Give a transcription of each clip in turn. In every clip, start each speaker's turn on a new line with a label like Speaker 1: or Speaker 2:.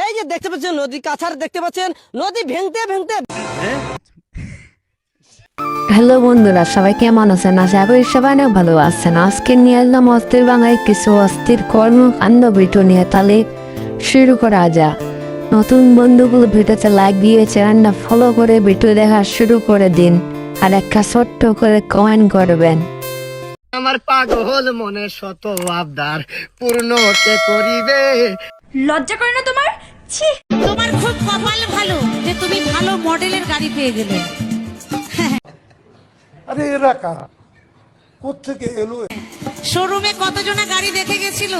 Speaker 1: এই যে দেখতে পাচ্ছেন নদী কাছাড় দেখতে পাচ্ছেন নদী ভেঙতে ভেঙতে।
Speaker 2: হ্যালো বন্ধুরা, সবাই কেমন আছেন? আশা করি সবাই অনেক ভালো আছেন। আজকে নিয়ে এলাম অস্থির বাংলায় কিছু অস্থির কর্মকাণ্ড ভিডিও নিয়ে। তাহলে শুরু করা যাক। নতুন বন্ধুগুলো ভিডিওতে লাইক দিয়ে চ্যানেলটা ফলো করে ভিডিও দেখা শুরু করে দিন, আর একটা ছোট্ট করে কমেন্ট করবেন।
Speaker 1: আমার পাগল মনে শত আবদার পূর্ণ কে করিবে।
Speaker 3: লজ্জা করে না তোমার? ছি,
Speaker 4: তোমার খুব কপাল ভালো যে তুমি ভালো মডেলের গাড়ি পেয়ে গেলে।
Speaker 5: আরে এরা কারা, কোত্থেকে এলো?
Speaker 4: শোরুমে কতজনা গাড়ি দেখে গেছিল,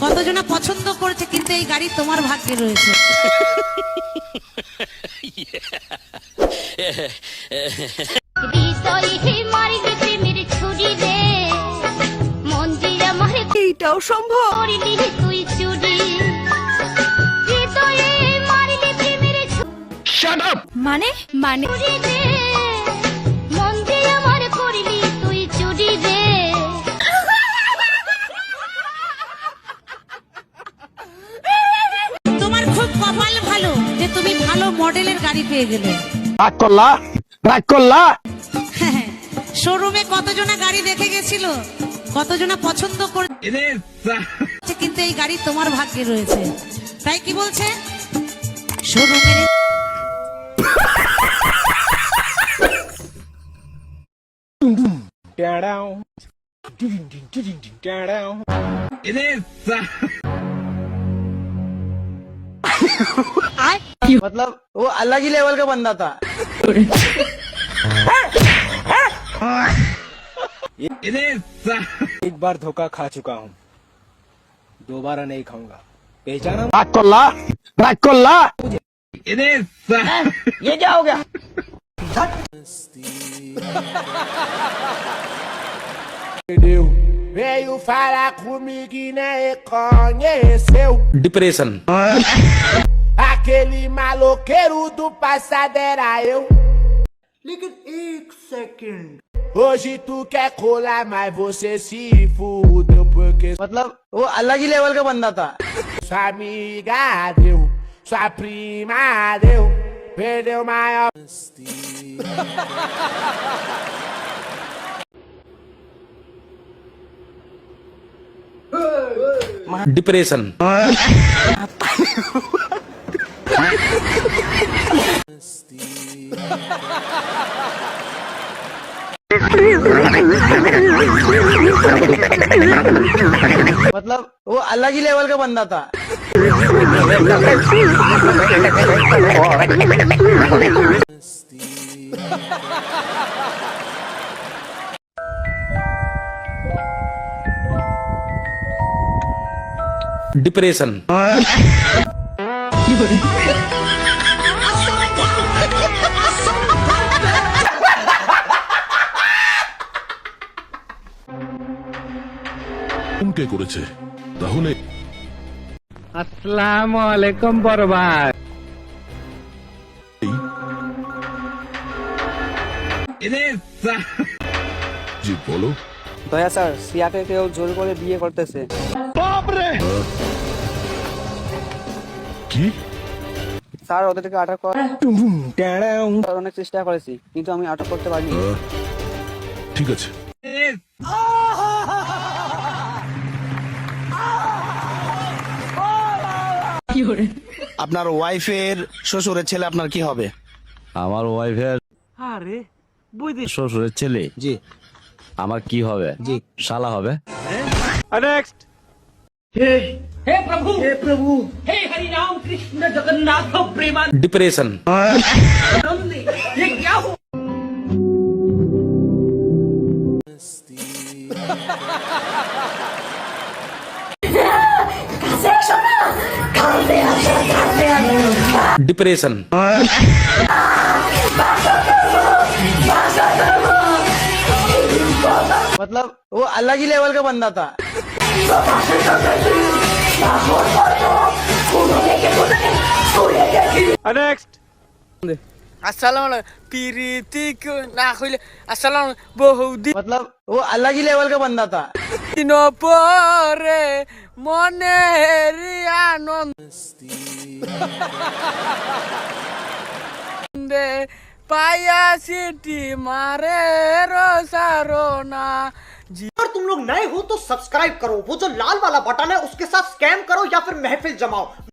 Speaker 4: কতজনা পছন্দ করেছে, কিন্তু এই গাড়ি তোমার ভাগ্যে রয়েছে।
Speaker 3: এইটাও সম্ভব? মানে মানে
Speaker 4: তোমার খুব কপাল ভালো যে তুমি ভালো মডেলের গাড়ি পেয়ে গেলে।
Speaker 1: রাগ করলা।
Speaker 4: শোরুমে কতজনা গাড়ি দেখে গেছিল, কতজনা পছন্দ করেছে, কিন্তু এই গাড়ি তোমার ভাগ্যে রয়েছে। তাই কি বলছে শোরুমের
Speaker 1: मतलब वो अलग ही लेवल का बंदा था।
Speaker 6: एक बार धोखा खा चुका हूँ, दोबारा नहीं खाऊंगा। पहचाना?
Speaker 1: राग करला। ये क्या हो गया?
Speaker 5: Veio falar comigo e nem reconheceu.
Speaker 6: Depression.
Speaker 5: Aquele maloqueiro do passado era eu. Liga एक second. Hoje tu quer colar, mas você se fudeu porque
Speaker 1: मतलब वो अलग ही लेवल का बंदा था।
Speaker 5: sua amiga deu, sua prima deu, perdeu maior.
Speaker 6: Depression.
Speaker 1: मतलब वो अलग ही लेवल का बंदा था।
Speaker 6: डिप्रेशन।
Speaker 7: কে করেছে তাহলে?
Speaker 8: আসসালামু আলাইকুম বড় ভাই।
Speaker 7: জি বলো।
Speaker 9: দয়া স্যার, সিয়াকে কেউ জোর করে বিয়ে করতেছে।
Speaker 7: কি?
Speaker 9: স্যার, ওদেরকে আটক করার অনেক চেষ্টা করেছি, কিন্তু আমি আটক করতে পারিনি।
Speaker 7: ঠিক আছে।
Speaker 10: আপনার ওয়াইফের শ্বশুরের ছেলে আপনার কি হবে?
Speaker 8: আমার ওয়াইফের শ্বশুরের ছেলে?
Speaker 10: জি।
Speaker 8: আমার কি হবে?
Speaker 10: জি।
Speaker 8: শালা হবে।
Speaker 6: नेक्स्ट। डिप्रेशन। डिप्रेशन।
Speaker 1: मतलब वो अलग ही लेवल का बंदा था।
Speaker 6: नेक्स्ट।
Speaker 1: আসসালাম প্রীতি না কইলে আসসালাম বহুদি
Speaker 9: मतलब वो अलग ही लेवल का बंदा था।
Speaker 1: দিন পরে মনের আনন্দে পায়া সিটি মারে রসারোনা।
Speaker 11: अगर तुम लोग नए हो तो सब्सक्राइब करो, वो जो लाल वाला बटन है उसके साथ स्कैम करो या फिर महफिल जमाओ।